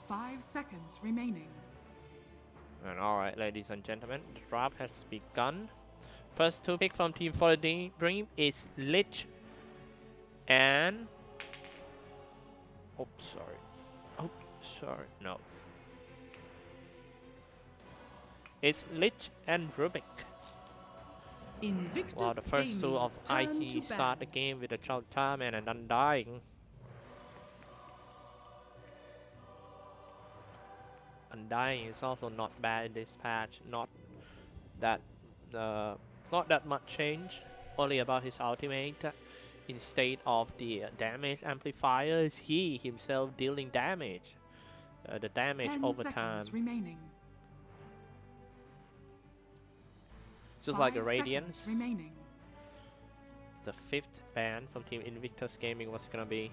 5 seconds remaining. And alright, ladies and gentlemen, the draft has begun. First two picks from Team FTD Dream is Lich and... Oh, sorry. Oh, sorry. No. It's Lich and Rubik. Invictus Well, the first two of IT start the game with a Chongqing and an Undying. Undying is also not bad in this patch. Not that much change. Only about his ultimate. Instead of the damage amplifiers, he himself dealing damage. The damage over time. Remaining. Just like a Radiance. Remaining. The fifth ban from Team Invictus Gaming was gonna be.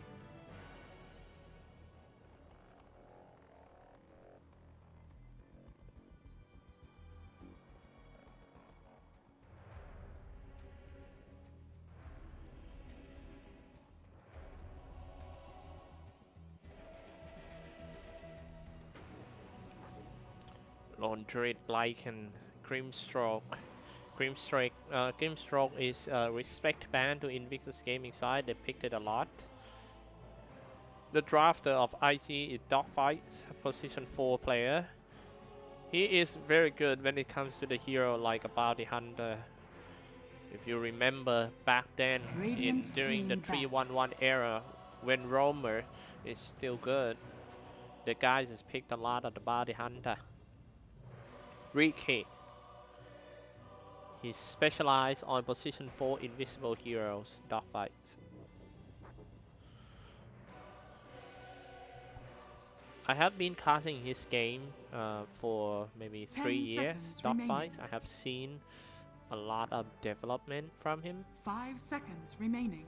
Laundry, Lycan, Grimstroke. Grimstroke is a respect ban to Invictus Gaming side. They picked it a lot. The drafter of IT is Dogfights, position 4 player. He is very good when it comes to the hero like a bounty hunter. If you remember back then during the 3-1-1 era when Roamer is still good, the guys just picked a lot of the bounty hunter. Riki. He's specialized on position 4 invisible heroes, dogfights. I have been casting his game for maybe 3 years, dogfights. I have seen a lot of development from him. 5 seconds remaining.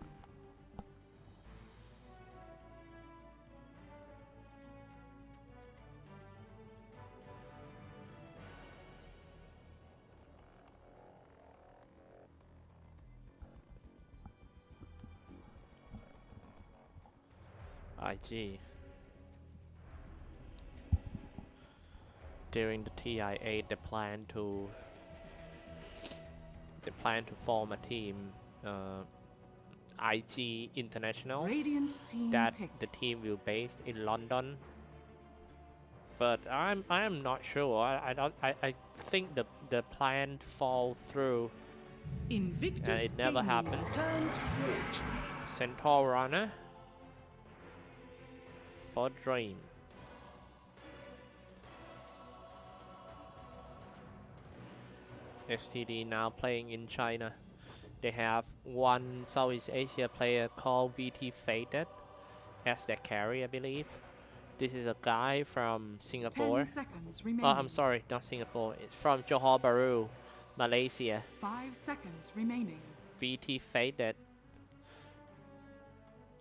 IG. During the TIA, they plan to form a team, IG International. Radiant team that picked. The team will based in London. But I am not sure. I think the plan fall through. Invictus and it never happened. Centaur Runner for Dream. FTD now playing in China. They have one Southeast Asia player called VT Faded as their carry, I believe. This is a guy from Singapore. 10 seconds remaining. Oh, I'm sorry, not Singapore. It's from Johor Bahru, Malaysia. 5 seconds remaining. VT Faded.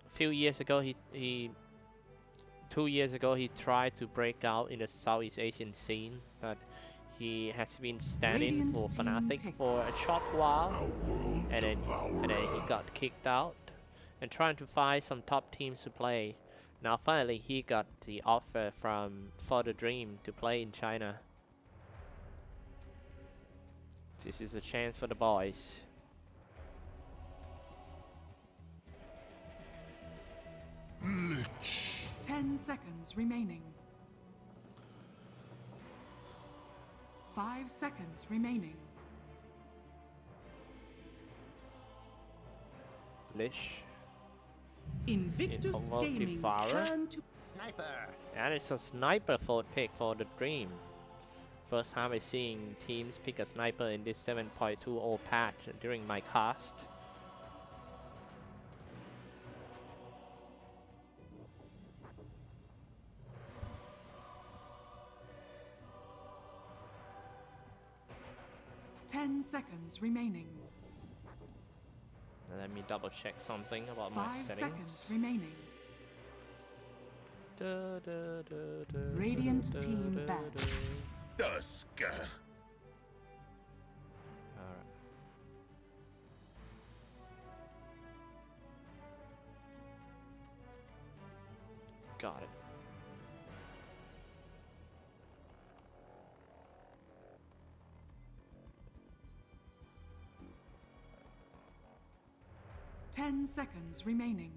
A few years ago, 2 years ago, he tried to break out in the Southeast Asian scene, but he has been standing for Fnatic for a short while, and then he got kicked out and trying to find some top teams to play. Now finally he got the offer from For the Dream to play in China. This is a chance for the boys. Lich. 10 seconds remaining. 5 seconds remaining. Lich. Invictus Gaming turn to sniper. And it's a sniper pick for the Dream. First time I seeing teams pick a sniper in this 7.20 patch during my cast. Ten seconds remaining. Let me double check something about my 5 settings. seconds remaining. Radiant team back. Dusk. Alright. Got it. 10 seconds remaining.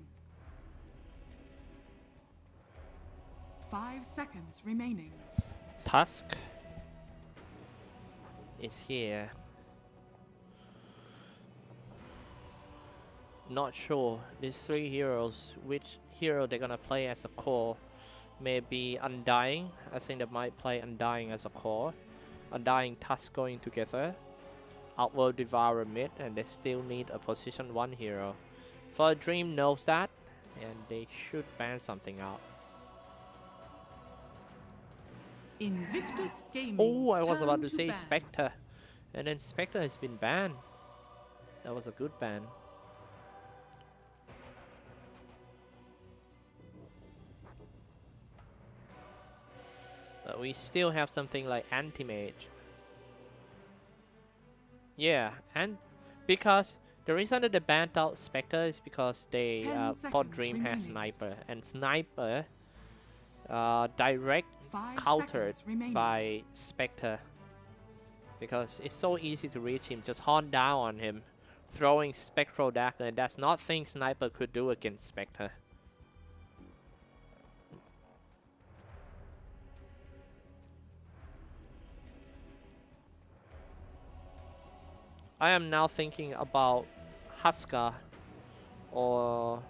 5 seconds remaining. Tusk is here. Not sure. These three heroes, which hero they're gonna play as a core. Maybe Undying. I think they might play Undying as a core. Undying Tusk going together. Outworld Devourer mid, and they still need a position 1 hero. For Dream knows that, and they should ban something out. Invictus Gaming. Oh, I was about to say Spectre, and then Spectre has been banned. That was a good ban. But we still have something like Anti-Mage. Yeah, and because the reason that they banned out Spectre is because they for Dream has Sniper, and Sniper direct countered by Spectre, because it's so easy to reach him. Just hunt down on him, throwing Spectral Dagger, and that's not thing Sniper could do against Spectre. I am now thinking about Husker or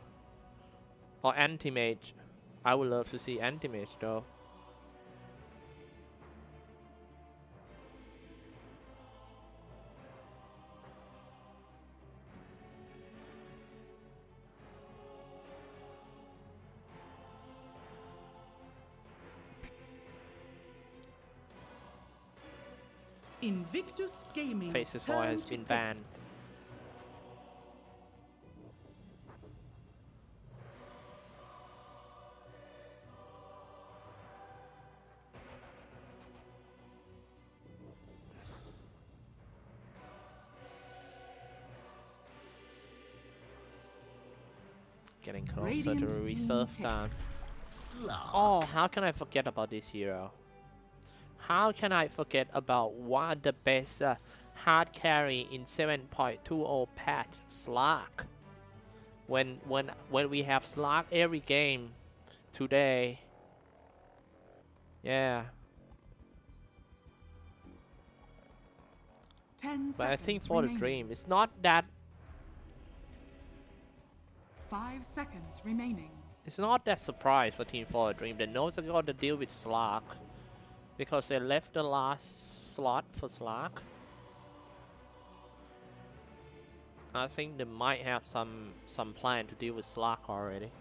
Anti-Mage. I would love to see Anti-Mage though. Invictus Gaming. Faces 4 has been banned. Getting closer to a reserve down. Oh, how can I forget about this hero? How can I forget about one of the best hard carry in 7.20 patch, Slark? When we have Slark every game today. Yeah. 10 but I think seconds for remaining. the Dream, it's not that. 5 seconds remaining. It's not that surprise for Team For the Dream. They know they're going to deal with Slark, because they left the last slot for Slark. I think they might have some plan to deal with Slark already.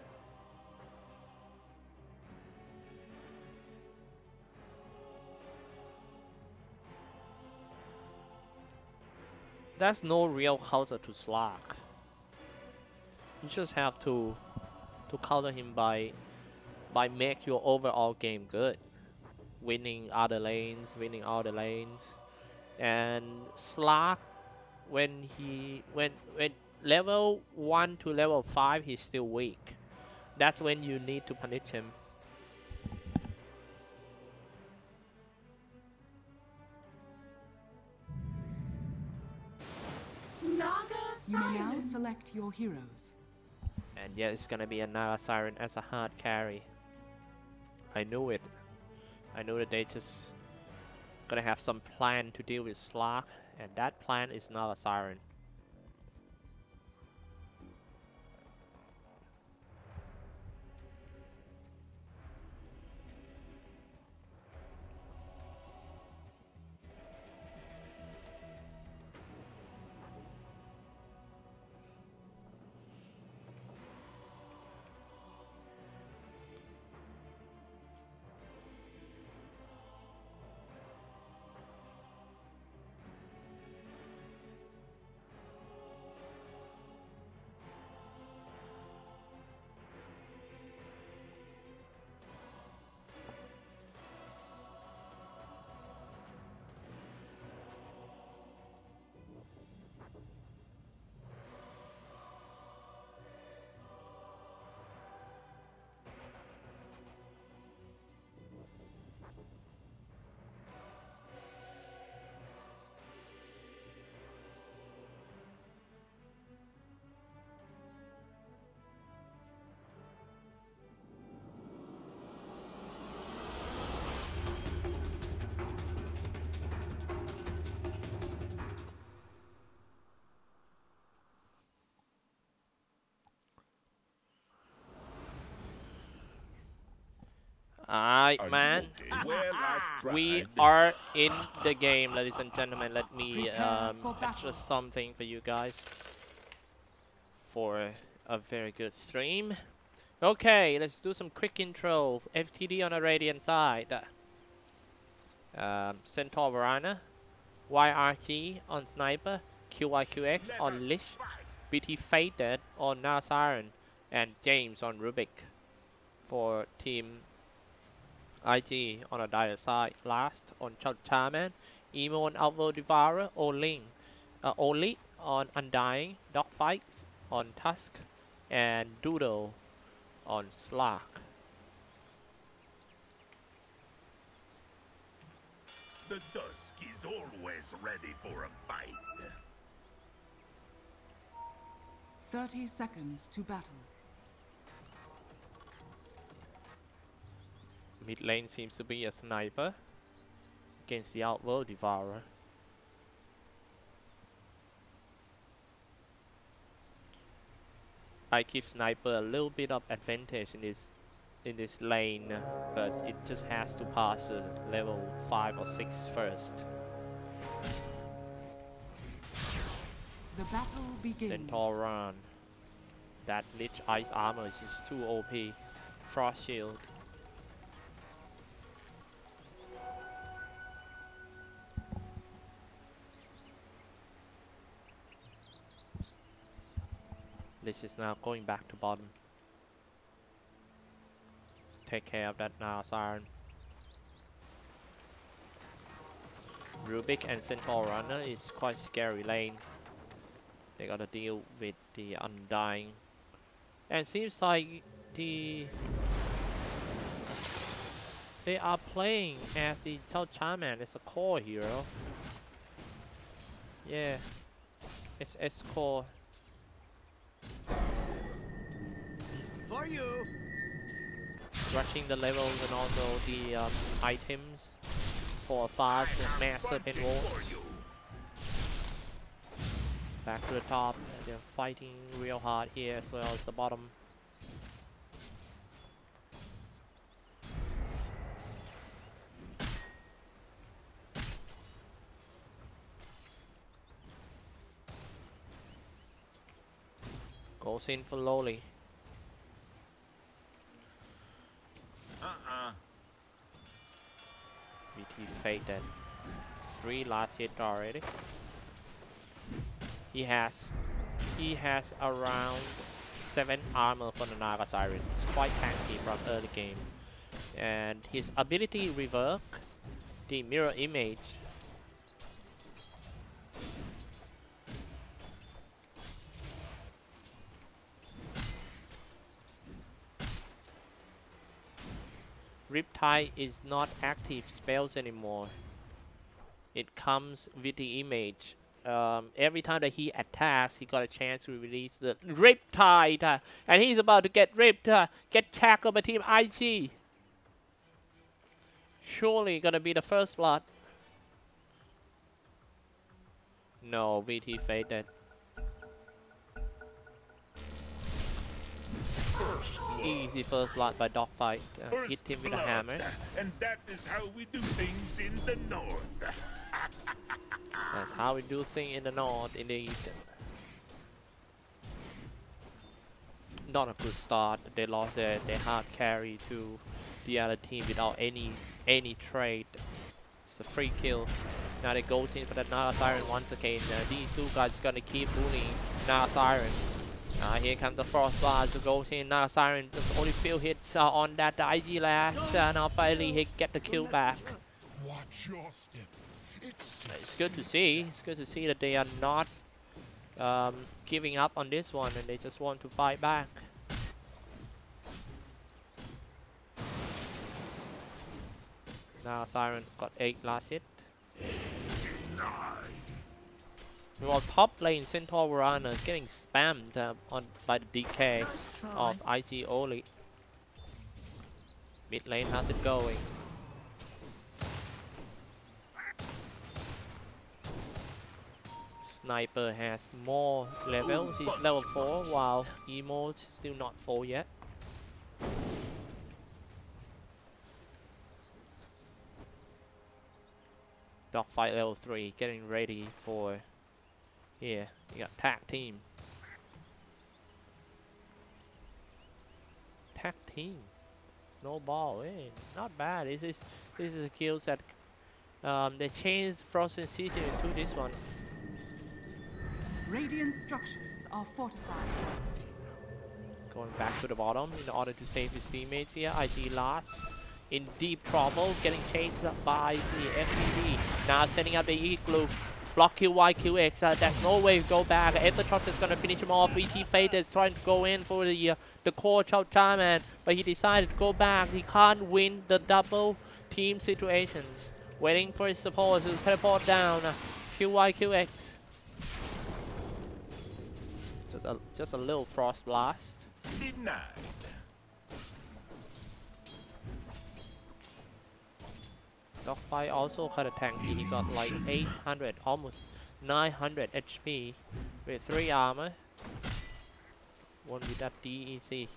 There's no real counter to Slark. You just have to counter him by make your overall game good. Winning other lanes, and Slark, when level 1 to level 5 he's still weak. That's when you need to punish him. You may now select your heroes. And yeah, it's gonna be a Naga Siren as a hard carry. I knew it. I know that they just gonna have some plan to deal with Slark, and that plan is Naga Siren. Alright, man. Well, I We tried. are in the game, ladies and gentlemen. Let me Prepare for battle. adjust something for you guys for a very good stream. Okay, let's do some quick intro. FTD on the Radiant side. Centaur Varana. YRT on Sniper. QYQX on Lich. BT Faded on Narsiren. And James on Rubik for Team IG on a dire side. Last on Charman. Emo on Outworld Devourer. Only on Undying. Dogfights on Tusk. And Doodle on Slack. The dusk is always ready for a fight. 30 seconds to battle. Mid lane seems to be a sniper against the Outworld Devourer. I give sniper a little bit of advantage in this lane, but it just has to pass level 5 or 6 first. The battle begins. Centaur run. That Lich Ice armor is just too OP. Frost shield. Lich is now going back to bottom. Take care of that now, Siren. Rubik and Centaur Runner is quite scary lane. They gotta deal with the Undying. And seems like they are playing as the Charman as a core hero. Yeah. SS core. For you. Rushing the levels and also the items for a fast and massive hit wall. Back to the top. They're fighting real hard here as well as the bottom. Goes in for lowly. BT faded. 3 last hit already. He has around 7 armor for the Naga Siren. It's quite tanky from early game. And his ability rework, the mirror image. Riptide is not active spells anymore. It comes with the image. Every time that he attacks, he got a chance to release the Riptide, and he's about to get ripped, get tackled by Team IG. Surely gonna be the first blood. No, VT faded. Easy first blood by Dogfight. Hit him with a hammer. And that is how we do things in the north. That's how we do things in the north, indeed. Not a good start. They lost their hard carry to the other team without any trade. It's a free kill. Now they goes in for the Naga Siren once again. These two guys gonna keep bullying Naga Siren. Here comes the Frost Blast to go in. Naga Siren just only few hits on that IG last. Now finally he get the kill back. Watch your step. It's good to see. It's good to see that they are not giving up on this one and they just want to fight back. Now Siren got 8 last hit. Well, top lane Centaur Varana getting spammed by the DK of IG Oli. Mid lane, how's it going? Sniper has more levels. He's level 4 while Emo's still not 4 yet. Dogfight level 3, getting ready for here. You got tag team. Tag team. Snowball, not bad. This is a skill that they changed Frozen City into this one. Radiant structures are fortified. Going back to the bottom in order to save his teammates here. IG last in deep trouble, getting chased up by the FTD. Now setting up the Igloo. Block Yxqlopzz. There's no way to go back. Aftershock is gonna finish him off. VT Faded trying to go in for the core Chongqing man, but he decided to go back. He can't win the double team situations. Waiting for his support to teleport down. Yxqlopzz. Just a little frost blast. Denied. Dogfight also kind of tanky. He got like 800, almost 900 HP with 3 armor. Won't be that easy.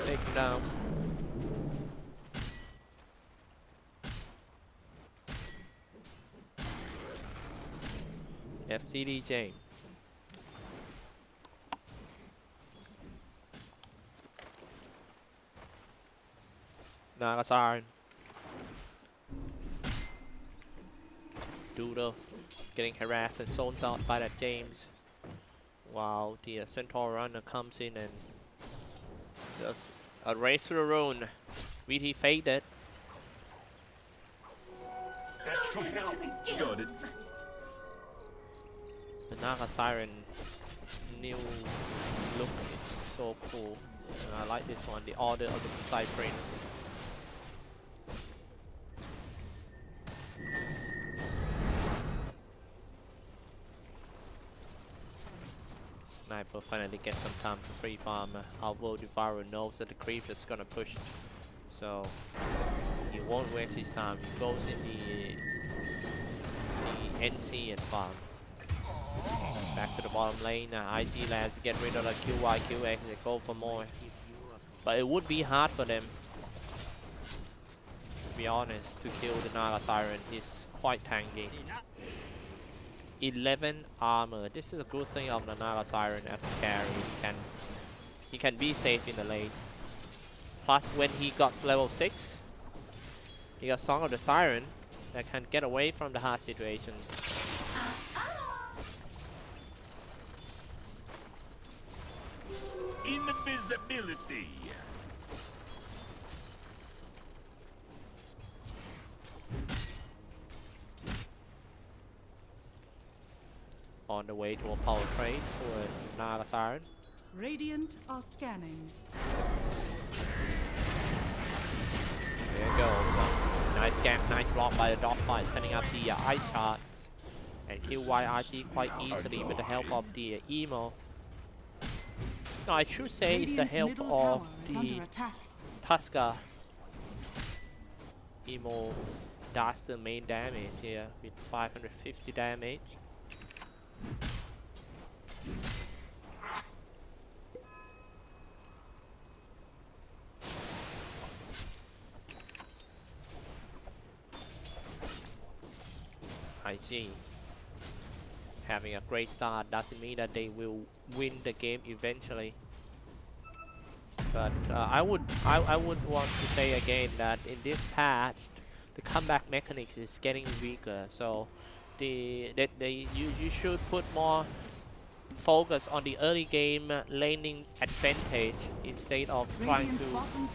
Take him down. FTD James. Nagasaran. Doodle getting harassed and zoned out by that James. While the Centaur runner comes in and just a race to the rune. VT faded. Got it. The Naga Siren new look is so cool. I like this one, the Order of the Cyprin. Sniper finally gets some time to free farm. Although Devourer knows that the creep is gonna push, so he won't waste his time. He goes in the NC and farm. Back to the bottom lane. IG lands to get rid of the Yxqlopzz. They go for more, but it would be hard for them, to be honest, to kill the Naga Siren. He's quite tanky. 11 armor. This is a good thing of the Naga Siren as a carry. He can be safe in the lane. Plus, when he got level 6, he got Song of the Siren that can get away from the hard situations. Invisibility. On the way to a power trade for Naga Siren. Radiant are scanning. There it goes. Nice gap, nice block by the Dogfight, setting up the ice charts and kill YRG quite easily with the help of the emo. No, I should say it's the help of the Tusker. Emo does the main damage here with 550 damage. IG having a great start doesn't mean that they will win the game eventually. But I would want to say again that in this patch, the comeback mechanics is getting weaker. So you should put more focus on the early game laning advantage instead of trying to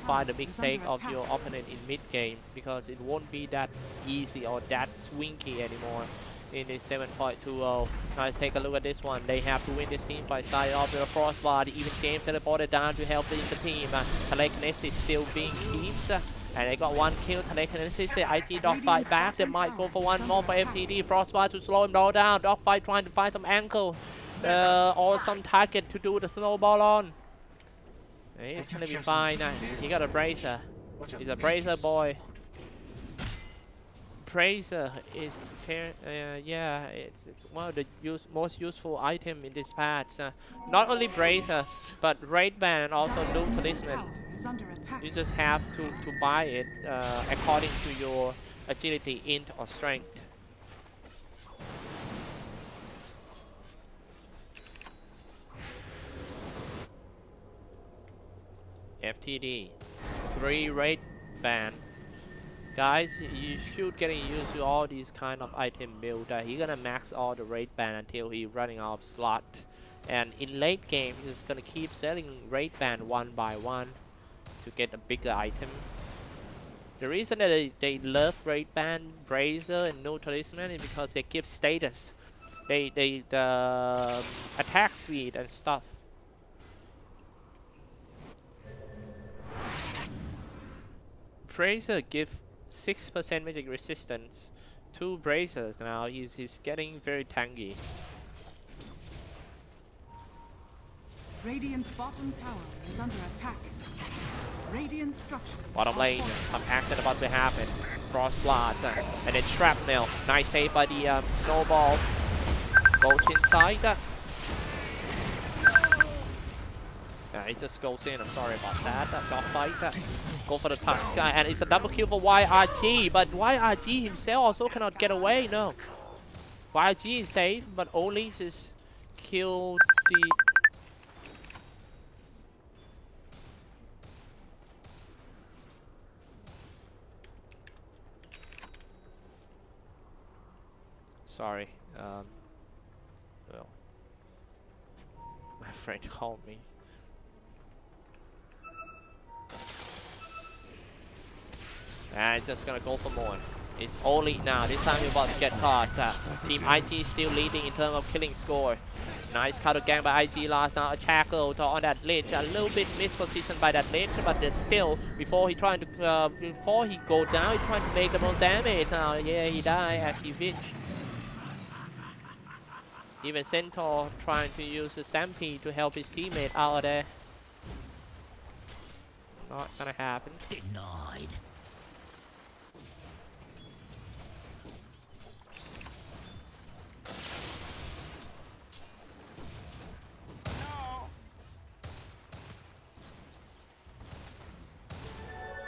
find the mistake of your opponent in mid game, because it won't be that easy or that swingy anymore in the 7.20. Now let's take a look at this one. They have to win this team fight. Started off with a frostbite. Even James teleported down to help the team. Telekinesis still being kept. And they got one kill. Telekinesis, the IG Dogfight back. They might go for one more for FTD. Frostbite to slow him all down. Dogfight trying to find some ankle or some target to do the snowball on. He's gonna be fine. He got a bracer. He's a bracer boy. Bracer is fair. Yeah, it's one of the most useful item in this patch. Not only bracer, but raid ban and also new talisman. You just have to buy it according to your agility, int, or strength. FTD. 3 raid ban. Guys, you should get used to all these kind of item build. He's gonna max all the raid ban until he running out of slot. And in late game, he's gonna keep selling raid ban one by one to get a bigger item. The reason that they love raid ban, brazier, and no talisman is because they give status. The attack speed and stuff. Brazier give 6% magic resistance to braziers. Now he's getting very tanky. Radiant's bottom tower is under attack. Radiant structures. Bottom lane, some action about to happen. Frost blast and then shrapnel. Nice save by the snowball. Goes inside. It just goes in. I'm sorry about that. Dogfight. Go for the touch guy, and it's a double kill for YRG. But YRG himself also cannot get away. No. YRG is safe, but only just killed the. Sorry. Well, my friend called me. And just gonna go for more. It's only now. This time you're about to get caught. Team IG still leading in terms of killing score. Nice counter gang by IG last now. A shackle on that ledge. A little bit mispositioned by that ledge, but it's still before he trying to before he go down, he's trying to make the most damage. Now, yeah, he died as he reached. Even Centaur trying to use the Stampede to help his teammate out of there. Not gonna happen. Denied.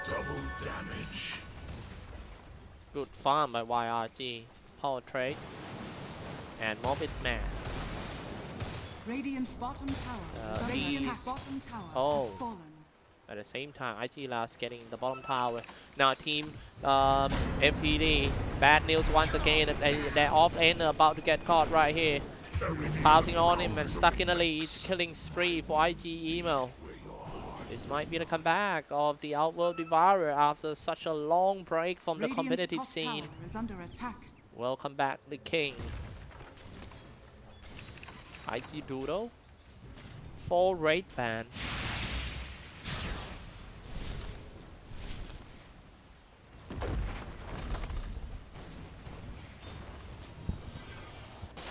Double damage. Good farm by YRG. Power trade. And Morbid Mask. Radiant's bottom tower. Radiant's bottom tower has fallen. At the same time, IG last getting the bottom tower. Now team FTD. Bad news once again. They're off lane about to get caught right here. Pouncing on him and stuck in the lead. Killing spree for IG Emo. This might be the comeback of the Outworld Devourer after such a long break from the competitive scene. Is under attack. Welcome back, the king. IG Doodle. 4 raid ban.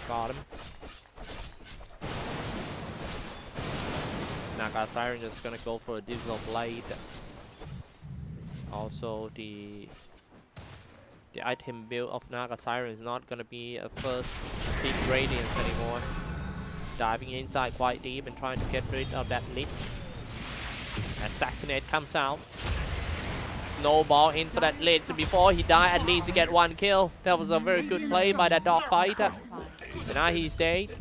Got him. Naga Siren just gonna go for a Digital Blade. Also, the item build of Naga Siren is not gonna be a first big radiance anymore. Diving inside quite deep and trying to get rid of that lich. Assassinate comes out. Snowball in for that lich. Before he died, at least he get 1 kill. That was a very good play by that dogfighter. And now he's dead.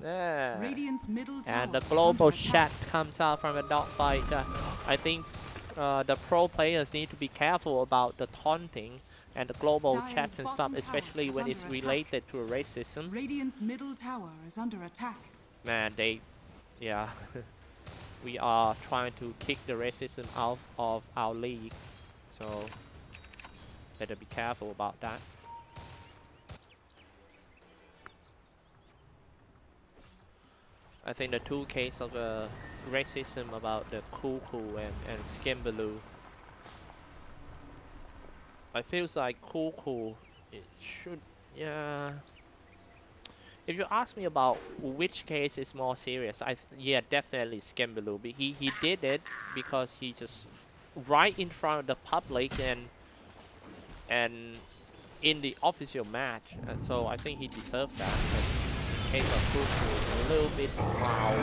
Yeah. And the global chat comes out from a dogfighter. I think the pro players need to be careful about the taunting and the global chats and stuff, especially when it's related to a raid system. Radiant's middle tower is under attack. Man, yeah. We are trying to kick the raid system out of our league, so better be careful about that. I think the 2 cases of the raid system about the Cuckoo and Skimbaloo. I feels like Cuckoo, it should, yeah. If you ask me about which case is more serious, yeah, definitely Skimbaloo. But he did it because he just right in front of the public and in the official match, and so I think he deserved that. But in case of Cuckoo, a little bit wow.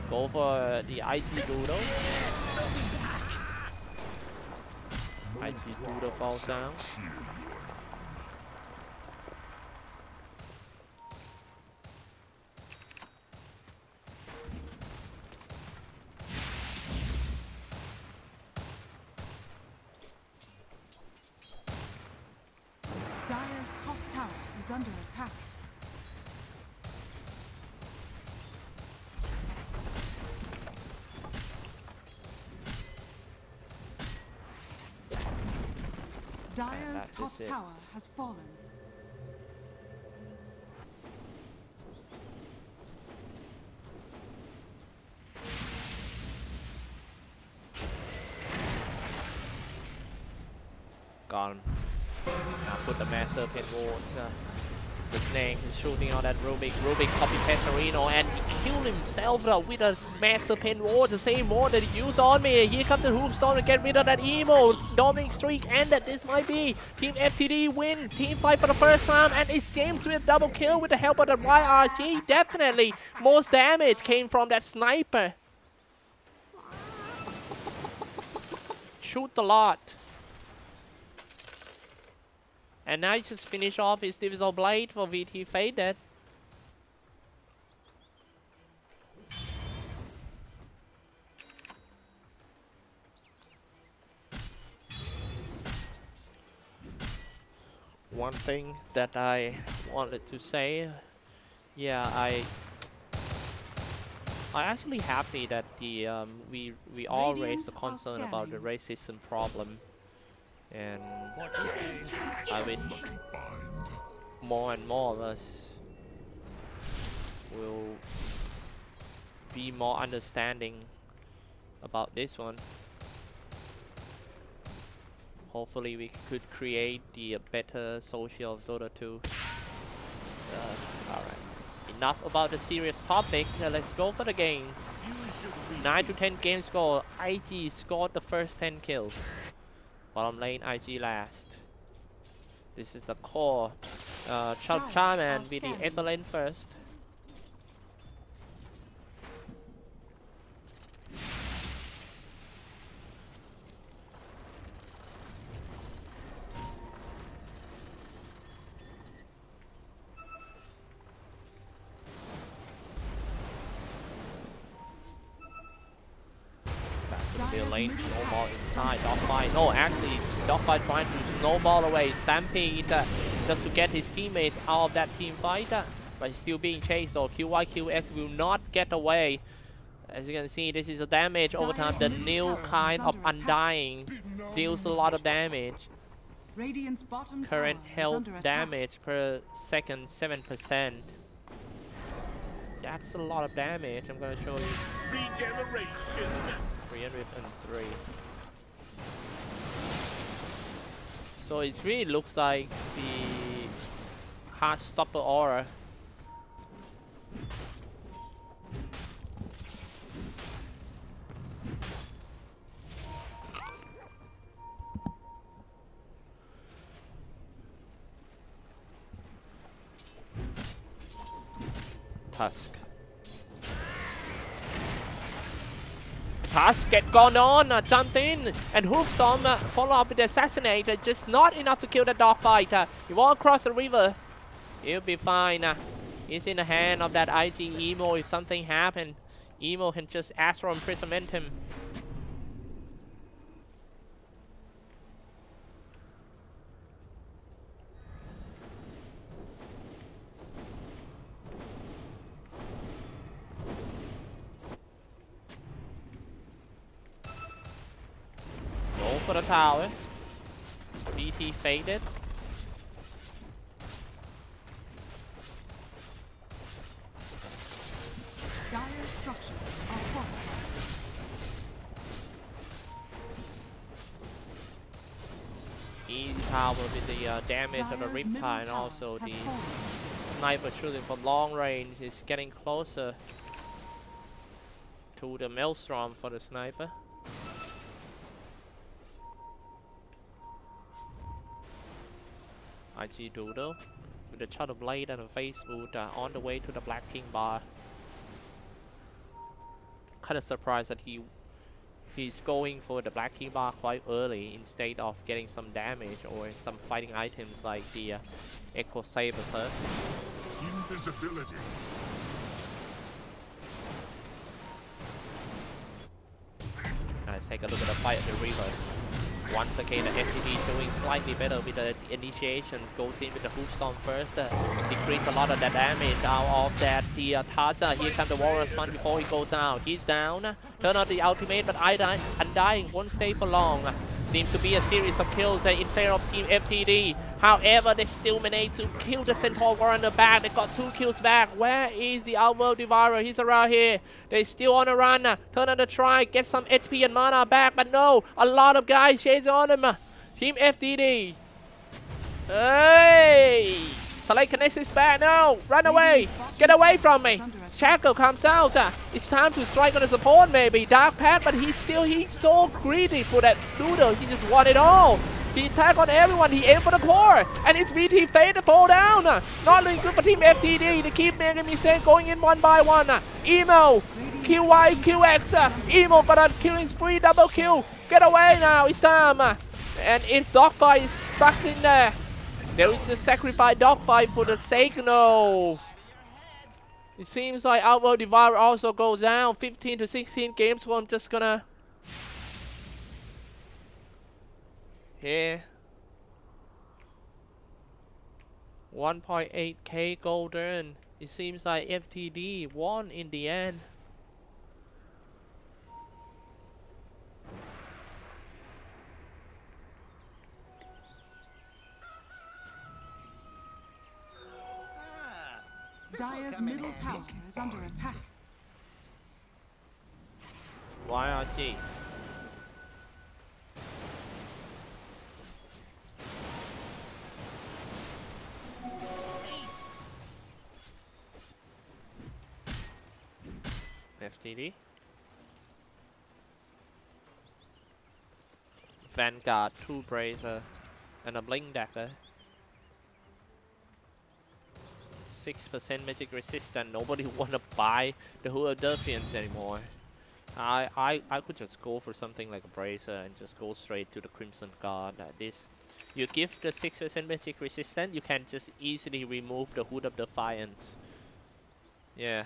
Go for the IG Doodle. IG Doodle falls down. is under attack. Dire's top tower has fallen. Gone. Now put the mass serpent wards. The snake is shooting out at Rubik. Rubik copy Petrino and he killed himself with a mass serpent ward, the same ward that he used on me. Here comes the Hoopstone to get rid of that emo. Dominant streak ended. This might be Team FTD win. Team fight for the first time, and it's James with a double kill with the help of the YRG. Definitely most damage came from that sniper. Shoot a lot. And now he just finish off his Divisor Blade for VT Faded. One thing that I wanted to say, yeah, I actually happy that the we all raised the concern about the racism problem. And I wish more and more of us will be more understanding about this one. Hopefully we could create the better social of Dota 2. Alright, enough about the serious topic. Let's go for the game. 9 to 10 game score. IG scored the first 10 kills. Bottom lane, IG last. This is the core. Chongqing and VD excellent first. Lane snowball inside Dogfight. No, actually Dogfight trying to snowball away Stampede just to get his teammates out of that team fight, but he's still being chased. So QYQX will not get away. As you can see, this is a damage over time. The new kind of Undying deals a lot of damage. Current health damage per second 7%. That's a lot of damage. I'm gonna show you. Regeneration. 303. So it really looks like the Heartstopper aura. Tusk. Tusk get gone on, jumped in, and Hoofstorm follow up with the Assassinator. Just not enough to kill the Dogfight. He walk across the river. He'll be fine. He's in the hand of that IG Emo. If something happens, Emo can just Astral Imprisonment him. For the tower. BT faded. Dire structures are fortified. Easy tower with the damage of the Riptide, and also the sniper shooting from long range is getting closer to the Maelstrom for the sniper. IG Doodle with the Shadow Blade and a Face Boot on the way to the Black King bar. Kind of surprised that he's going for the Black King bar quite early instead of getting some damage or some fighting items like the Echo Saber first. Invisibility. Let's take a look at the fight at the river. Once again, the FTD doing slightly better with the initiation. Goes in with the hoop storm first. Decrease a lot of the damage out of that. The Taza. Here comes the Warriors one before he goes out. He's down. Turn on the ultimate, but Undying won't stay for long. Seems to be a series of kills in favor of Team FTD. However, they still manage to kill the Centaur War on the back. They got 2 kills back. Where is the Outworld Devourer? He's around here. They still on a run. Turn on the try. Get some HP and mana back. But no, a lot of guys chasing on him. Team FTD. Hey! Telekinesis is back now. Run away. Get away from me. Shackle comes out. It's time to strike on the support maybe. Dark Path, but he's so greedy for that Pluto. He just wants it all. He attack on everyone. He aimed for the core. And it's VT Fate to fall down. Not looking good for Team FTD. They keep making mistakes going in one by one. Emo. QY, QX. Emo got a killing spree. Double kill. Get away now. It's time. And it's Dogfight is stuck in there. There is a sacrifice Dogfight for the sake. No. It seems like Outworld Devourer also goes down. 15 to 16 games. So I'm just gonna. Here. 1.8k golden. It seems like FTD won in the end. Dire's middle tower is under attack. YRG. FTD. Vanguard, 2 Bracer, and a Blink Dagger. 6% magic resistant. Nobody wanna buy the Hoodurfians anymore. I could just go for something like a Bracer and just go straight to the Crimson Guard. This, you give the 6% magic resistant, you can just easily remove the Hood of Defiance. Yeah.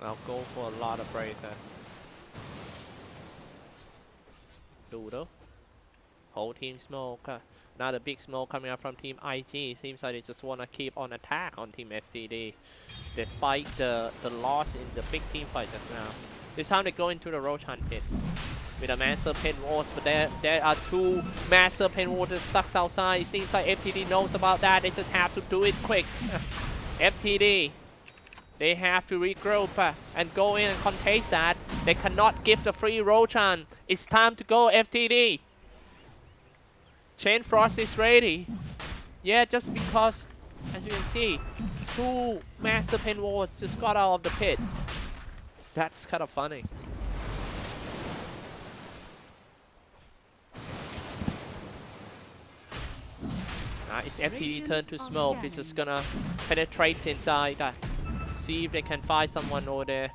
I'll go for a lot of Bracer. Doodle. Whole team smoke. Another big smoke coming out from Team IG. Seems like they just want to keep on attack on Team FTD. Despite the loss in the big team fight just now. This time they go into the Roshan pit. With a Master Pen Wards. But there are 2 Master Pen Wards stuck outside. It seems like FTD knows about that. They just have to do it quick. FTD. They have to regroup and go in and contest that. They cannot give the free Roshan. It's time to go FTD. Chain Frost is ready. Yeah, just because, as you can see, 2 Master Pen Wards just got out of the pit. That's kind of funny. It's FTD turn to smoke. It's just gonna penetrate inside. See if they can find someone over there.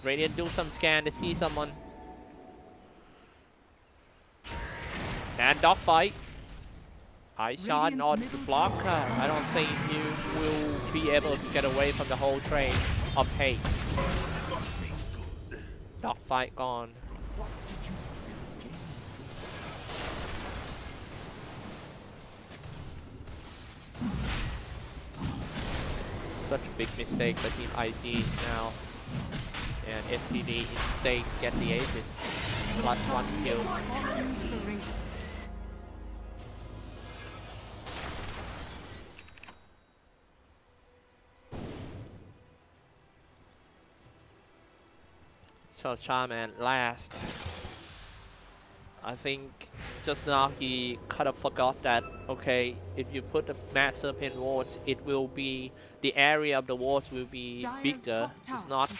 Radiant do some scan to see someone. And Dogfight. Ice shot not to block. I don't think you will be able to get away from the whole train of hate. Dogfight gone. Such a big mistake by Team IG now. And FTD instead get the aces. +1 kill. So Charman last. I think just now he kind of forgot that, okay, if you put the Master Pen Wards, it will be, the area of the wards will be bigger. It's not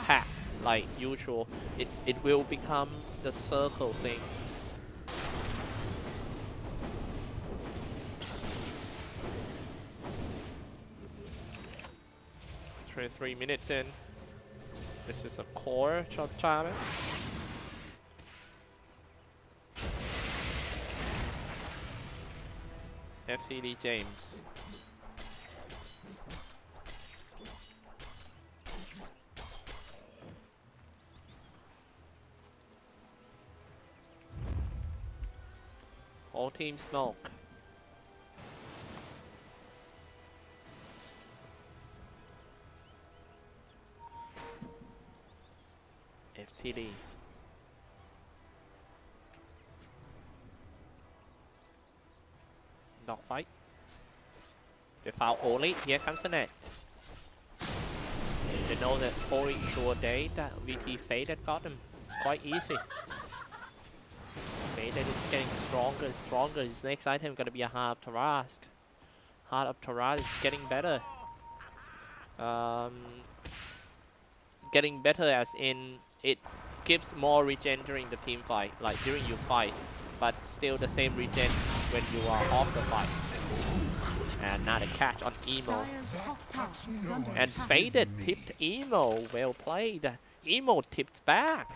packed like usual. It will become the circle thing. 23 minutes in. This is a core shot challenge. FTD James. No team smoke. FTD. Dogfight. They found Oli. Here comes the net. They know that Oli sure day that VT Faded got them quite easy. Faded is getting stronger and stronger. His next item gonna be a Heart of Tarask. Heart of Tarask is getting better. Getting better as in it gives more regen during the team fight, like during your fight, but still the same regen when you are off the fight. And now the catch on Emo. And Faded tipped Emo. Well played. Emo tipped back.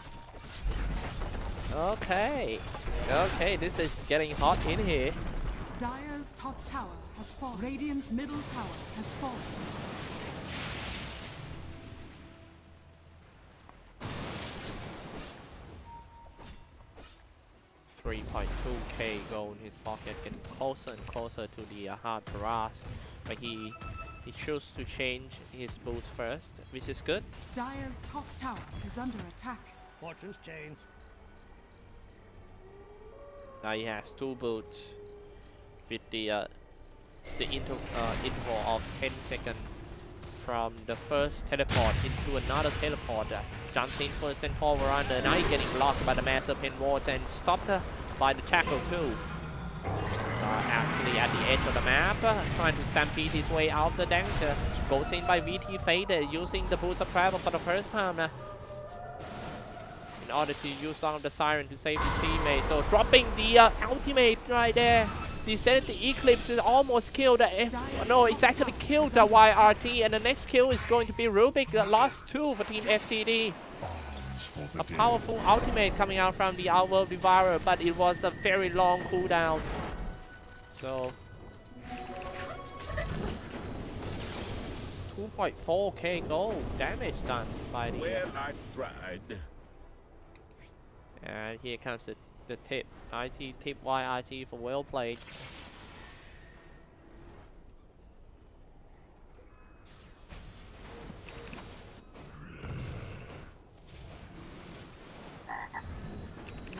Okay. Okay, this is getting hot in here. Dire's top tower has fallen. Radiant's middle tower has fallen. 3.2k gold in his pocket, getting closer and closer to the hard Tarask, but he chose to change his boots first, which is good. Dire's top tower is under attack. Fortunes change. Now he has 2 boots with the interval of 10 seconds from the first teleport into another teleport. Jumps in for a central runner. Now he's getting blocked by the massive pin wards and stopped by the tackle too. So actually at the edge of the map, trying to stampede his way out of the danger. Goes in by VT Fader using the boots of travel for the first time. In order to use some of the siren to save his teammate. So dropping the ultimate right there. The Eclipse is almost killed. No, it's actually killed the YRT, and the next kill is going to be Rubik. The last 2 for Team FTD. A powerful ultimate coming out from the Outworld Devourer, but it was a very long cooldown. So 2.4k gold damage done by the. Well, I tried. And here comes the tip. IT tip YRT for well played.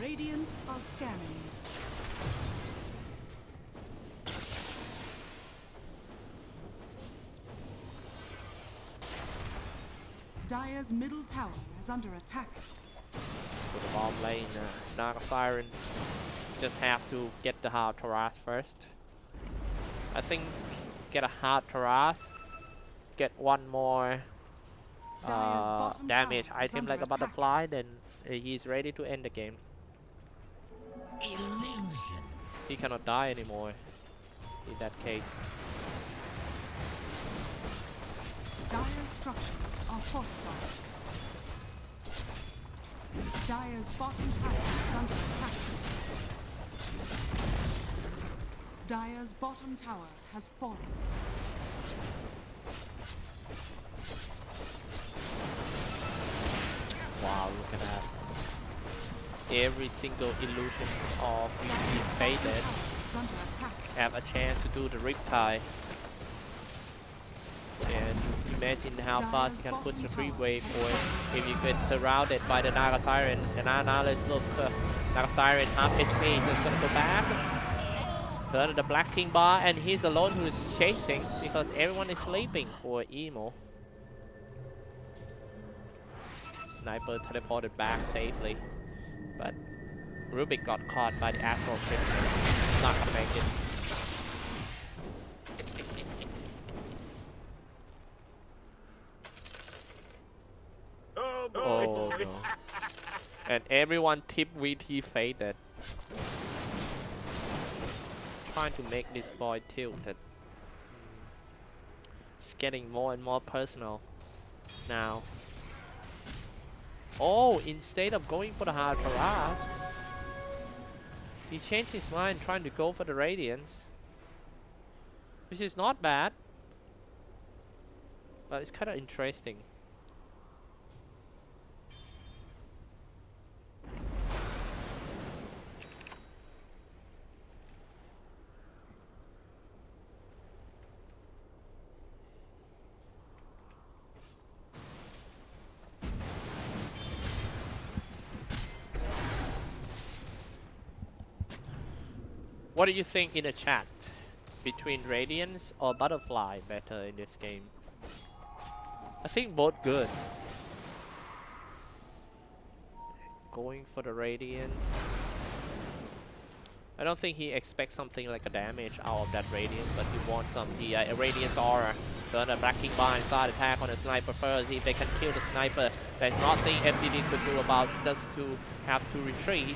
Radiant are scanning. Dire's middle tower is under attack. For the bomb lane, Naga Siren just have to get the hard Taras first. I think get a hard Taras, get one more damage item like a butterfly, then he's ready to end the game. Illusion. He cannot die anymore in that case. Dire's structures are fortified. Dire's bottom tower is under attack. Dire's bottom tower has fallen. Wow, look at that. Every single illusion of his faded Is under attack. have a chance to do the Riptide. And imagine how fast you can put the free wave, or if you get surrounded by the Naga Siren. And now let's look, Naga Siren half HP, just gonna go back. Turn to the Black King bar, and he's alone who's chasing because everyone is sleeping for Emo. Sniper teleported back safely, but Rubik got caught by the Astral Prism. Not gonna make it. Oh no. And everyone tip VT Faded. Trying to make this boy tilted. It's getting more and more personal now. Oh, instead of going for the hard Taras, he changed his mind trying to go for the Radiance. Which is not bad, but it's kind of interesting. What do you think in the chat? Between Radiance or Butterfly better in this game? I think both good. Going for the Radiance. I don't think he expects something like a damage out of that Radiance, but he wants some Radiance aura. Turn a Black King Bar inside, attack on the sniper first. If they can kill the sniper, there's nothing FTD could do about just to have to retreat.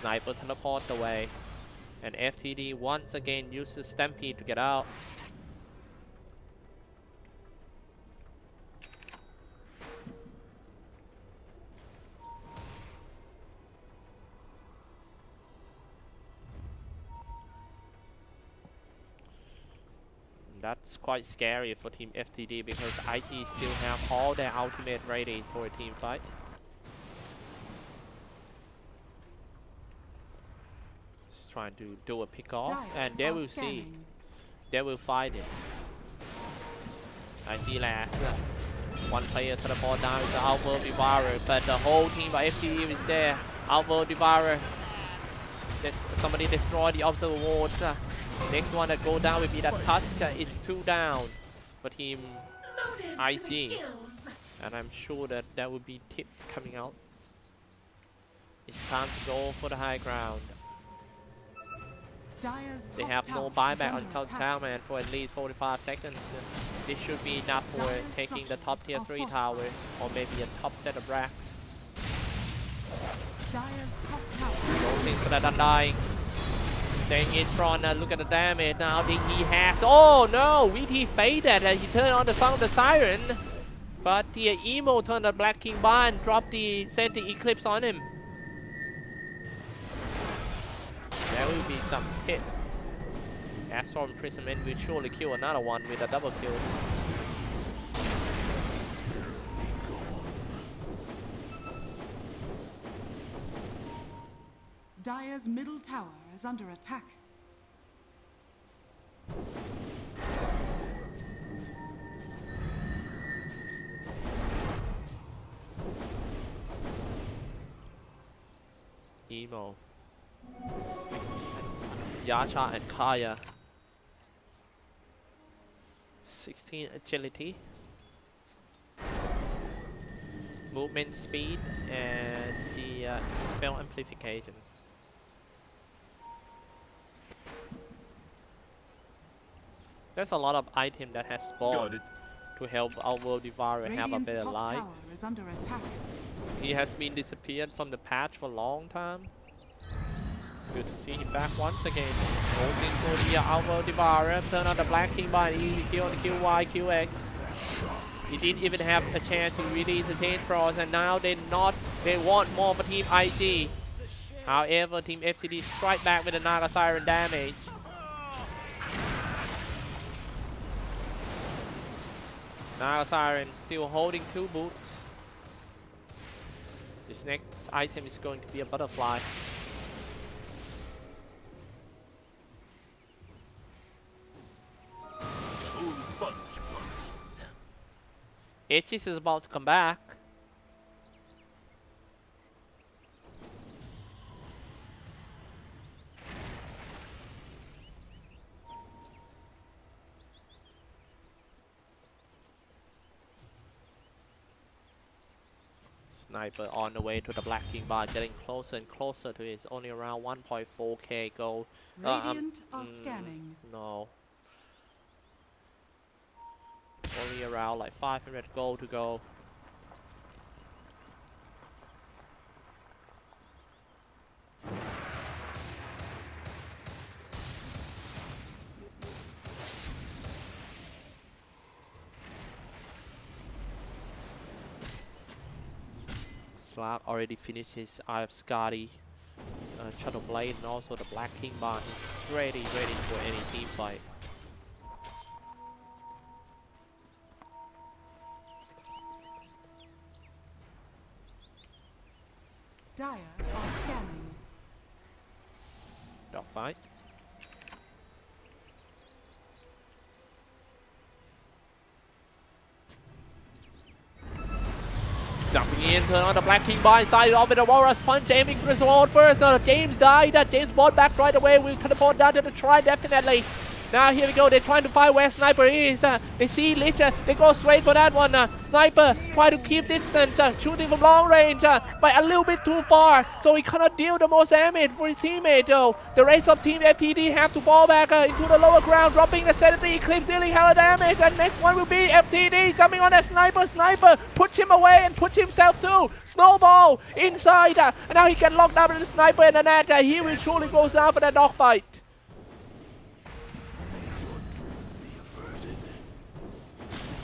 Sniper teleport away. And FTD once again uses Stampede to get out. That's quite scary for Team FTD because IT still have all their ultimate ready for a team fight. Just trying to do a pick off, and they will see. They will fight it. IT last. One player teleport down with the Outworld Devourer, but the whole team by FTD is there. Outworld Devourer. Somebody destroy the observer wards. Next one that go down will be that Tusk. It's 2 down for Team IG. And I'm sure that there will be tip coming out. It's time to go for the high ground. They have no buyback on top tower for at least 45 seconds. This should be enough for taking the top tier 3 tower or maybe a top set of racks. Going for that undying. Staying in front, look at the damage. Now he has. Oh no! VT faded and he turned on the sound of the siren. But the emo turned the Black King Bar and dropped sent the Eclipse on him. There will be some hit. Astral Imprisonment will surely kill another one with a double kill. Dire's middle tower is under attack. Emo. Yasha and Kaya. 16 agility. Movement speed and the spell amplification. There's a lot of item that has spawned to help our World Devourer have a better life. Is under attack. He has been disappeared from the patch for a long time. It's good to see him back once again. Goes in for the our Devourer, turn on the Black King by easy kill on the QY, QX. He didn't even have a chance to release the Chain Frost, and now they want more for Team IG. However, Team FTD strike back with the Naga Siren damage. Naga Siren still holding 2 boots. This next item is going to be a butterfly. Aegis is about to come back. Sniper on the way to the Black King Bar, getting closer and closer to it. It's only around 1.4k gold. Radiant are scanning. No. Only around like 500 gold to go. Slab already finished his Eye of Skadi, Shadow Blade, and also the Black King Bar. He's ready for any team fight. Dire are scanning. Dogfight. Jumping in, turn on the Black King by side off with the Walrus Punch, aiming for the sword first. James died. James bought back right away. Will teleport down to the Shrine definitely. Now here we go, they're trying to find where Sniper is. They see Lich, they go straight for that one. Sniper try to keep distance, shooting from long range, but a little bit too far. So he cannot deal the most damage for his teammate though. The rest of Team FTD have to fall back into the lower ground, dropping the Sanity Eclipse, dealing hella damage. And next one will be FTD jumping on that Sniper. Sniper push him away and push himself too. Snowball inside, and now he can lock down the Sniper in the net. He will surely go down for that dogfight.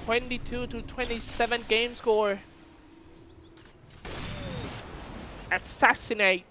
22-27 game score. Assassinate.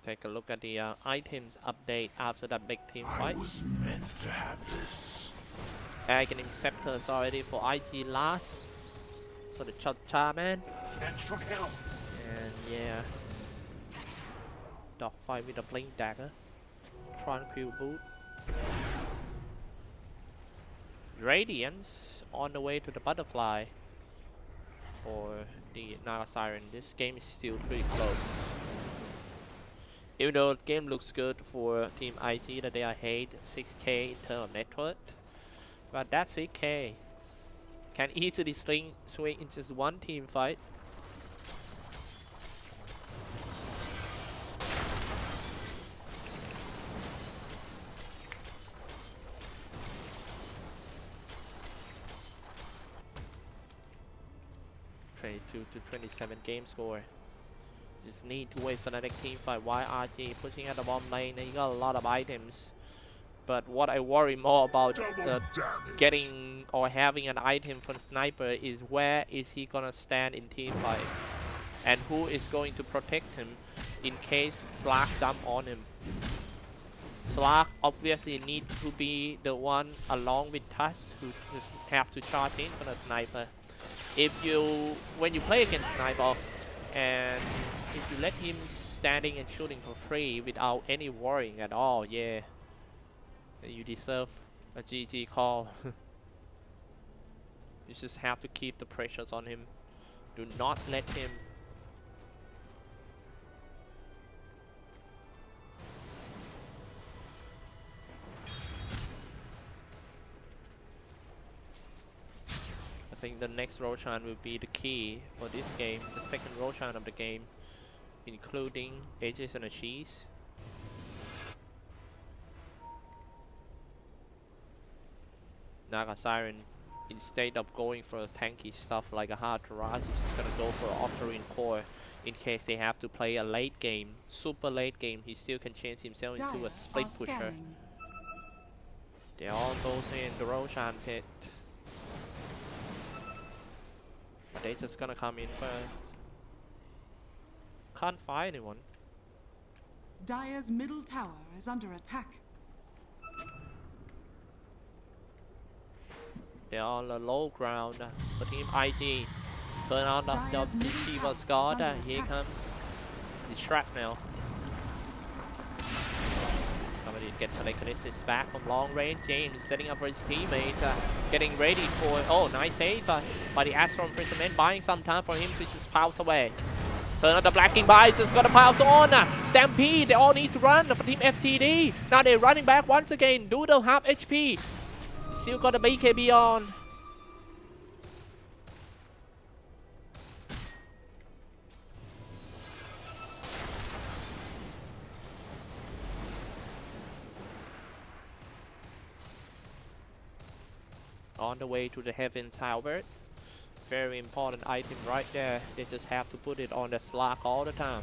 Take a look at the items update after that big team fight. I was meant to have this. Aghanim Scepters already for IG last. So the Charman. Extra help. And yeah. Dogfight with a Blink Dagger. Tranquil Boot. Radiance on the way to the Butterfly. For the Naga Siren. This game is still pretty close. Even though the game looks good for Team IT, that they are hate 6k in terms of net worth, but that 6k can easily swing in just one team fight. To 27 game score. Just need to wait for the next team fight. YRG pushing at the bomb lane. He got a lot of items, but what I worry more about getting or having an item for the Sniper is where is he gonna stand in team fight, and who is going to protect him in case Slack jump on him. Slack obviously need to be the one along with Tusk who just have to charge in for the Sniper. When you play against Sniper and if you let him standing and shooting for free without any worrying at all, yeah, you deserve a GG call. You just have to keep the pressures on him. Do not let him. I think the next Roshan will be the key for this game, the second Roshan of the game, including Aegis and a Cheese. Naga Siren, instead of going for tanky stuff like a hard Taraz, is just gonna go for Octarine Core in case they have to play a late game, super late game. He still can change himself into a split pusher. They all goes in the Roshan pit. They're just gonna come in first. Can't find anyone. Dire's middle tower is under attack. They're on the low ground for Team IG. Turn on the Shiva Scott. Here comes the Shrapnel. Somebody get telekinesis back from long range. James setting up for his teammate, getting ready for. Oh, nice save by the Astral Imprisonment, buying some time for him to just pounce away. Turn on the Blacking by, just got to pounce on. Stampede, they all need to run for Team FTD. Now they're running back once again. Doodle half HP. Still got the BKB on. On the way to the Heaven's Halberd. Very important item right there. They just have to put it on the Slack all the time.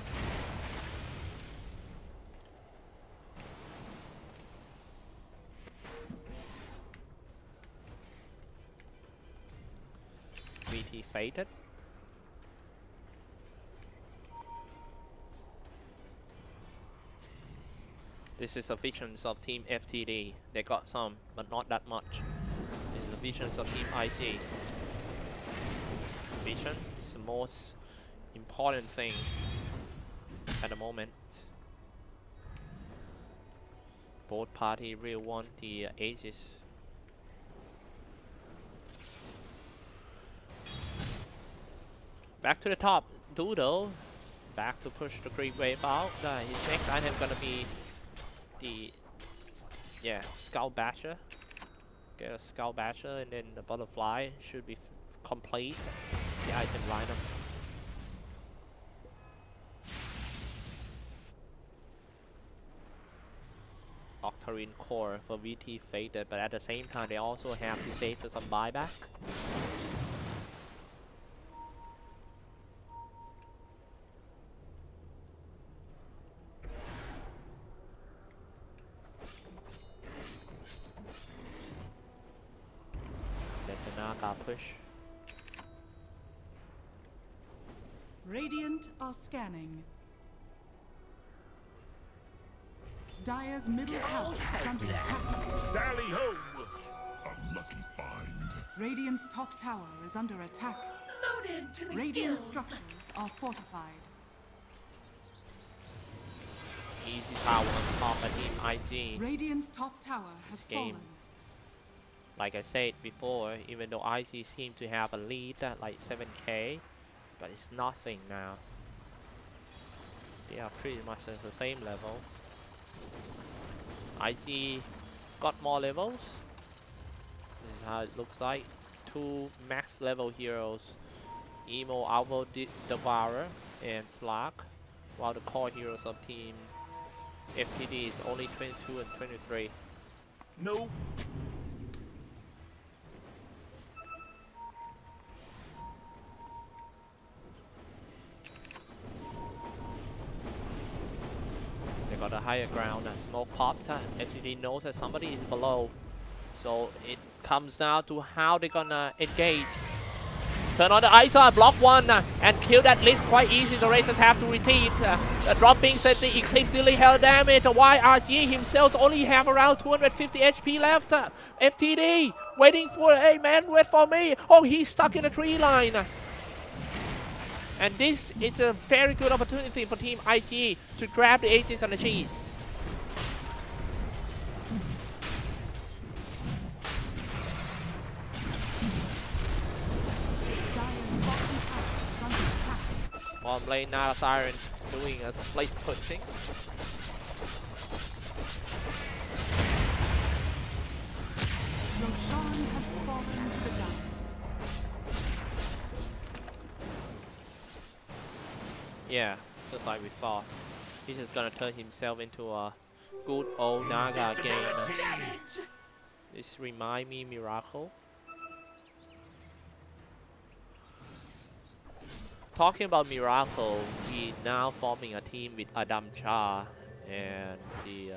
VT Fated. This is the visions of Team FTD. They got some, but not that much. This is the visions of Team IG. Vision is the most important thing at the moment. Both parties really want the Aegis. Back to the top, Doodle. Back to push the creep wave out. His next item gonna be the Skull Basher. Get a Skull Basher and then the Butterfly should be complete the item lineup. Octarine Core for VT faded, but at the same time they also have to save for some buyback. Let the Naga push. Radiant are scanning. Dire's middle tower is under attack. Dally ho! A lucky find. Radiant's top tower is under attack. Loaded to the Radiant gills. structures are fortified. Easy power on top of Team IG. Radiant's top tower has This game, fallen. like I said before, even though IG seem to have a lead at like 7k, but it's nothing now. They are pretty much at the same level. IG got more levels. This is how it looks like. 2 max level heroes, Emo, Alvo, Devourer, and Slark, while the core heroes of Team FTD is only 22 and 23. No. They got a higher ground. Smoke popped. FTD knows that somebody is below. So it comes down to how they're gonna engage. Turn on the ice on, block one, and kill that list quite easy. The Rangers have to retreat. The dropping set the Eclipse really hell damage. YRG himself only have around 250 HP left. FTD waiting for, hey man, wait for me. Oh, he's stuck in the tree line. And this is a very good opportunity for Team IG to grab the Aegis and the cheese. Bottom lane now, Siren doing a split pushing. Roshan has fallen to the ground. Yeah, just like we thought. He's just gonna turn himself into a good old Naga game. This remind me Miracle. Talking about Miracle, we now forming a team with Adam Cha and the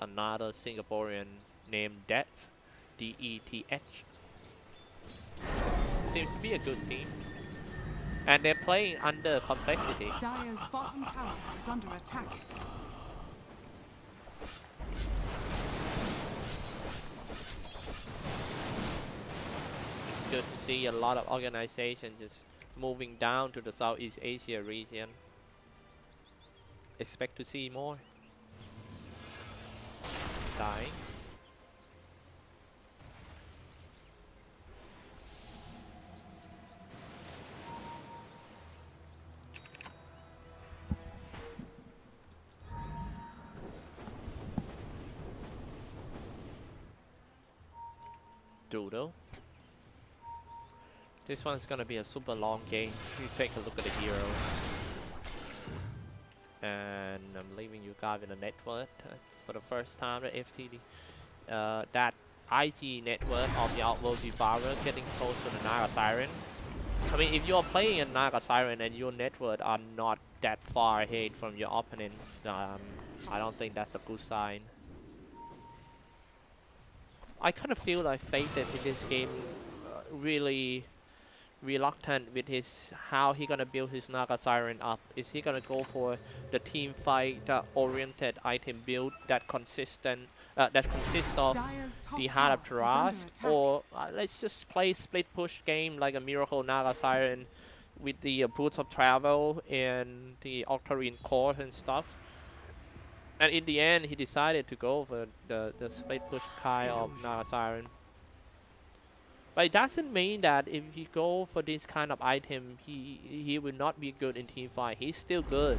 another Singaporean named Death, DETH. Seems to be a good team. And they're playing under complexity. Dire's bottom tower is under attack. It's good to see a lot of organizations just moving down to the Southeast Asia region. Expect to see more. Dying. Doodle. This one's gonna be a super long game. You take a look at the heroes. And I'm leaving you guys in the network for the first time at FTD. That IG network of the Outworld Devourer getting close to the Naga Siren. I mean, if you're playing a Naga Siren and your network are not that far ahead from your opponent, I don't think that's a good sign. I kind of feel like Fated in this game really reluctant with his how he gonna build his Naga Siren up. Is he gonna go for the team fight oriented item build that consists of the Heart of Taras, or let's just play split push game like a Miracle Naga Siren with the Boots of Travel and the Octarine Core and stuff. And in the end, he decided to go for the split push kind of Naga Siren. But it doesn't mean that if he go for this kind of item, he will not be good in team fight. He's still good.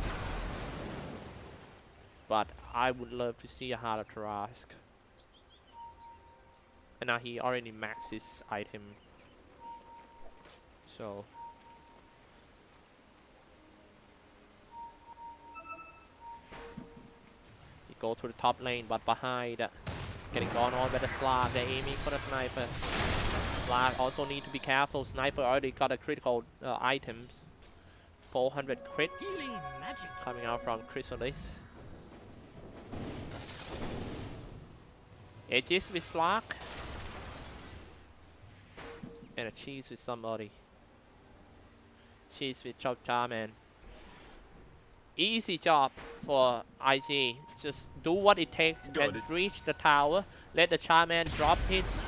But I would love to see a Heart of Tarask. And now he already maxed his item. So he go to the top lane, but behind getting gone on by the Slark. They're aiming for the sniper. Slark also need to be careful. Sniper already got a critical items. 400 crit coming out from Chrysalis. Edges with Slark. And a cheese with somebody. Cheese with Chongqing, man. Easy job for IG. Just do what it takes and reach the tower. Let the Charman drop his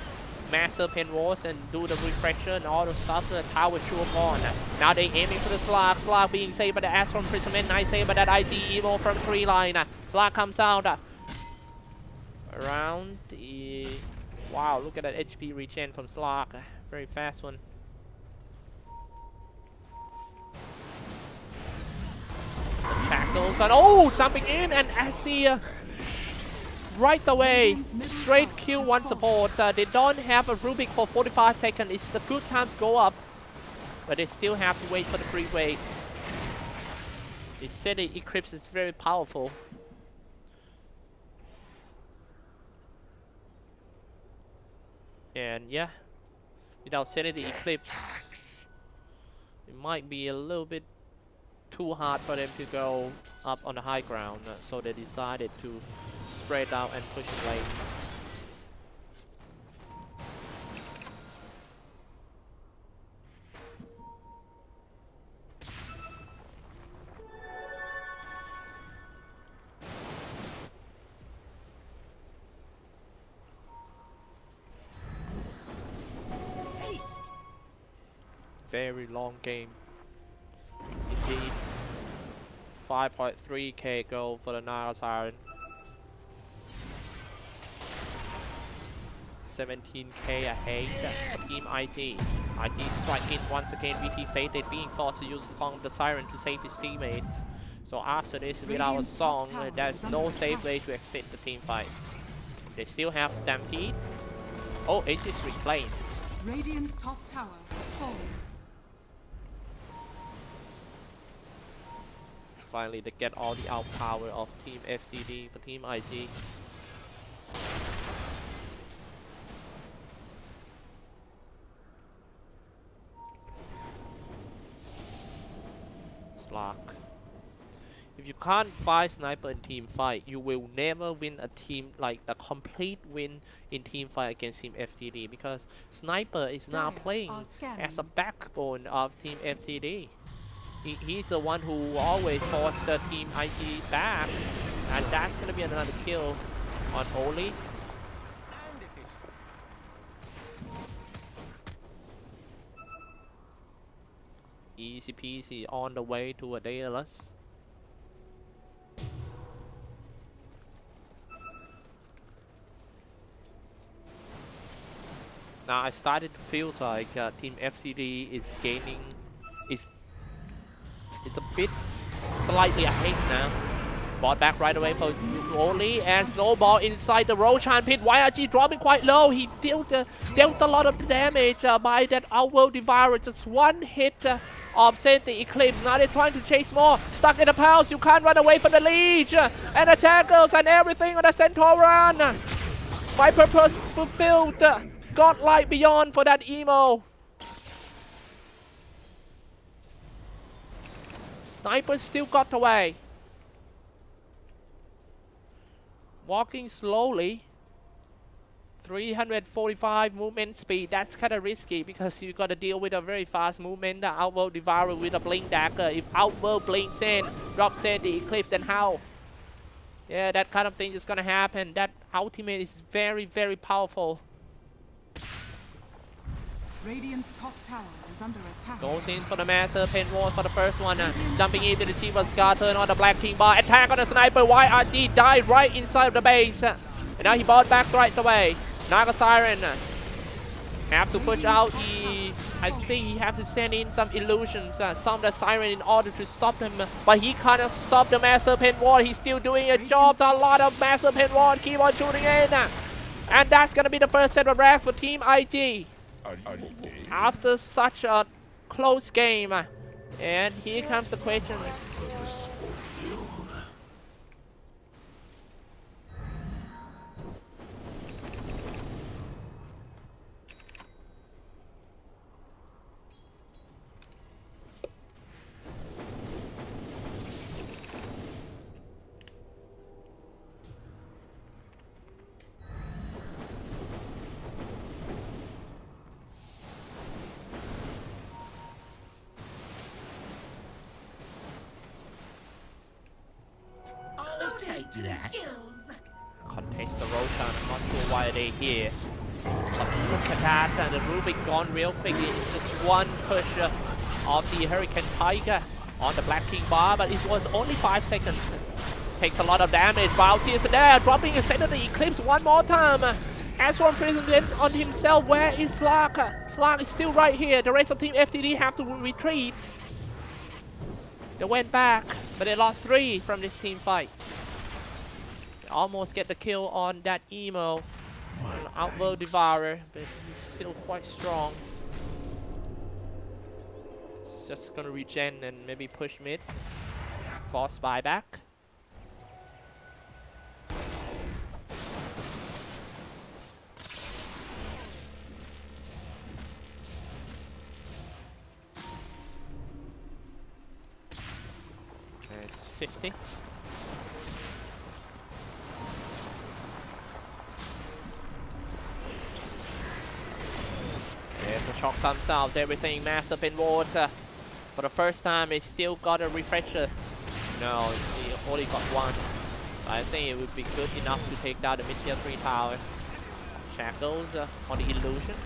massive pen walls and do the refresher and all the stuff. The tower should have gone. Now they aiming for the Slark. Slark being saved by the Astron Imprisonment. Nice save by that IG Evo from 3 line. Slark comes out. Around the... Wow, look at that HP regen from Slark. Very fast one. The shackles and oh, jumping in and actually right away straight kill one support. They don't have a Rubik for 45 seconds. It's a good time to go up, but they still have to wait for the free wait. They said the Eclipse is very powerful. And yeah, without setting the Eclipse, it might be a little bit too hard for them to go up on the high ground. So they decided to spread out and push in lane. Very long game indeed. 5.3k goal for the Naga Siren. 17k ahead for Team IT. IT striking once again. VT Fated being forced to use the Song of the Siren to save his teammates. So after this, without a song, there's no safe way to exit the team fight. They still have Stampede. Oh, H is reclaimed. Radiant's top tower has fallen. Finally, they get all the outpower of Team FTD for Team IG. Slark. If you can't fight Sniper in team fight, you will never win a team, like a complete win in team fight against Team FTD, because Sniper is now playing as a backbone of Team FTD. He's the one who always forced the Team IG back, and that's gonna be another kill on Oli. Easy peasy on the way to a Daedalus. Now I started to feel like Team FTD is gaining, it's a bit slightly ahead now. Bought back right away for Oli and Snowball inside the Roshan pit. YRG dropping quite low. He dealt a lot of damage by that Outworld Devourer. Just one hit of sent the Eclipse. Now they're trying to chase more. Stuck in the palace. You can't run away from the Leech. And the tackles and everything on the Centauran. My purpose fulfilled. Godlike beyond for that emo. Sniper still got away. Walking slowly 345 movement speed. That's kind of risky because you got to deal with a very fast movement. The Outworld Devourer with a Blink Dagger. If Outworld blinks in, drops in the Eclipse, then how? Yeah, that kind of thing is gonna happen. That ultimate is very, very powerful. Radiant's top tower is under attack. Goes in for the Master Pen Ward for the first one. Jumping into the Chief of Scar, turn on the Black King Bar. Attack on the Sniper. YRG died right inside of the base. And now he bought back right away. Naga Siren. Have to push out the... I think he have to send in some illusions, some of the Siren in order to stop them. But he cannot stop the Master Pen Ward. He's still doing a job. A lot of Master Pen Ward. Keep on shooting in. And that's going to be the first set of racks for Team IG. After such a close game, and here comes the questions. Contest the Rotan, I'm not sure why they're here. But look at that, the Rubik gone real quickly. Just one push of the Hurricane Tiger on the Black King Bar, but it was only 5 seconds. Takes a lot of damage. Bouncy is there, dropping a set of the Eclipse one more time. Astron President on himself. Where is Slark? Slark is still right here. The rest of Team FTD have to retreat. They went back, but they lost 3 from this team fight. They almost get the kill on that emo. Outworld Devourer, but he's still quite strong. It's just gonna regen and maybe push mid. Force buyback. There's 50. Yeah, the shock comes out, everything massive in water. For the first time, it still got a refresher. No, he only got 1. I think it would be good enough to take down the mid-tier 3 tower. Shackles on the illusions.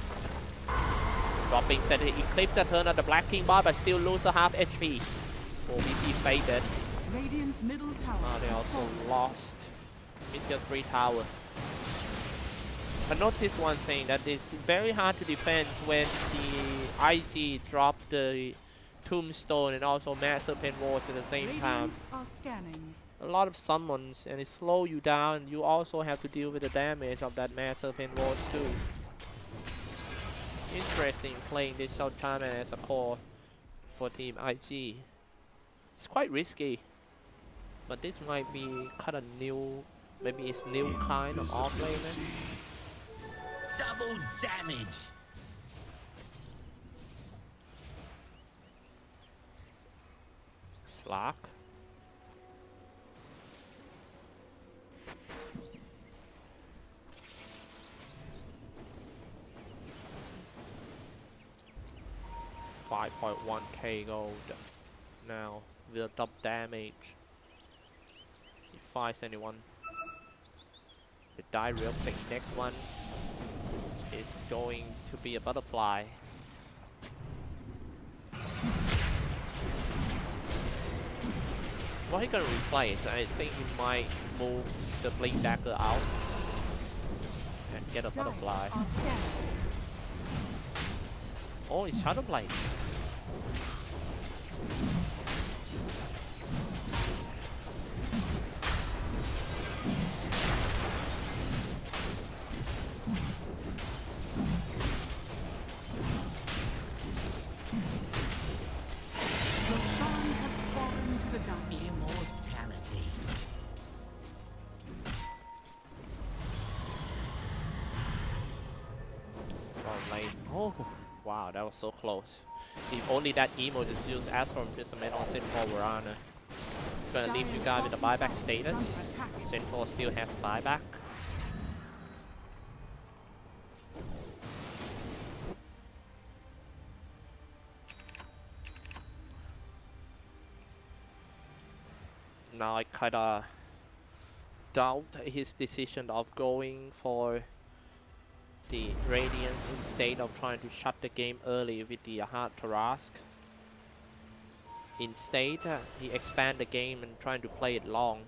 Dropping set the Eclipse, turn on the Black King Bar, but still lose a half HP. 4BP faded. Radiant's middle tower. They also lost mid-tier 3 tower. But notice one thing, that it's very hard to defend when the IG drop the Tombstone and also Massive Pen Wards at the same time. Are scanning. A lot of summons and it slows you down. You also have to deal with the damage of that Massive Pen Ward too. Interesting playing this short time as a core for Team IG. It's quite risky, but this might be kind of new. Maybe it's new kind of offlaner. Double damage. Slack. $5.1k gold now with a double damage. He fights anyone. It died real quick. Next one is going to be a butterfly. What he gonna replace? I think he might move the Blink Dagger out and get a butterfly. Oh, it's Shadow Blade. Oh, wow, that was so close. If only that emo just used Astron Imprisonment on Centaur Verana. Gonna leave you guys with the buyback status. Centaur still has buyback. Now I kinda doubt his decision of going for the Radiance instead of trying to shut the game early with the hard Tarask. Instead, he expand the game and trying to play it long.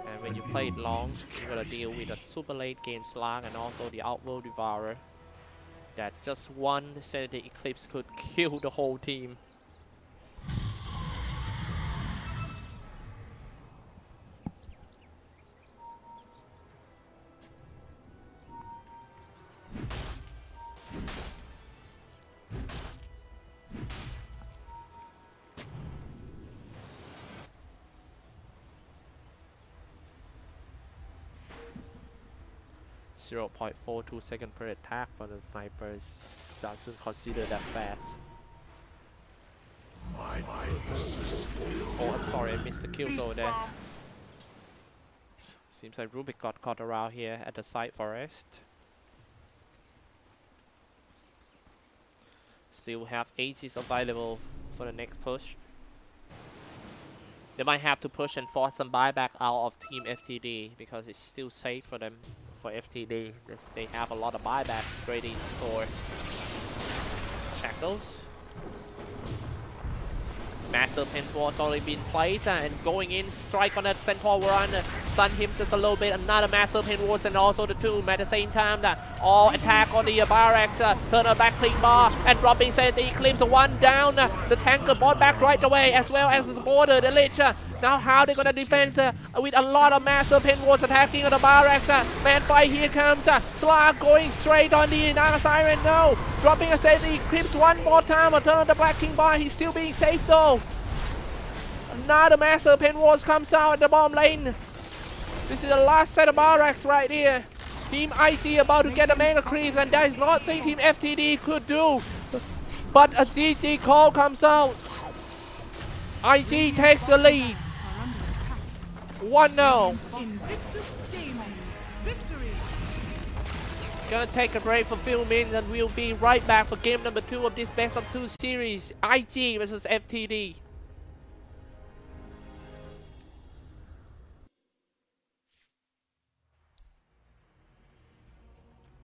And when you play it long, you gotta deal with a super late game Slark and also the Outworld Devourer. That just one Sanity Eclipse could kill the whole team. .42 seconds per attack for the snipers doesn't consider that fast. Oh, I'm sorry, I missed the kills over there. Seems like Rubik got caught around here at the side forest. Still have ages available for the next push. They might have to push and force some buyback out of Team FTD because it's still safe for them. For FTD, they have a lot of buybacks ready in store. Shackles. Massive Pinward's already been placed and going in, strike on that Centaur run, stun him just a little bit. Another massive Pinward and also the tomb at the same time. All attack on the Barracks, turn a back click bar and dropping Sanity Eclipse, one down. The tanker bought back right away as well as the supporter, the Lich. Now how they gonna defend with a lot of massive Pinwards attacking on the Barracks. Man fight, here comes Slark going straight on the Naga Siren. No, dropping a Sanity Eclipse one more time. A turn on the Black King bar. He's still being safe though. Another massive Pinwards comes out at the bomb lane. This is the last set of Barracks right here. Team IT about to get a Mega Creeps, and that is not thing Team FTD could do. But a GG call comes out. IG takes the lead. 1-0. Invictus Gaming. Victory. Gonna take a break for a few minutes and we'll be right back for game number 2 of this best of 2 series. IG versus FTD.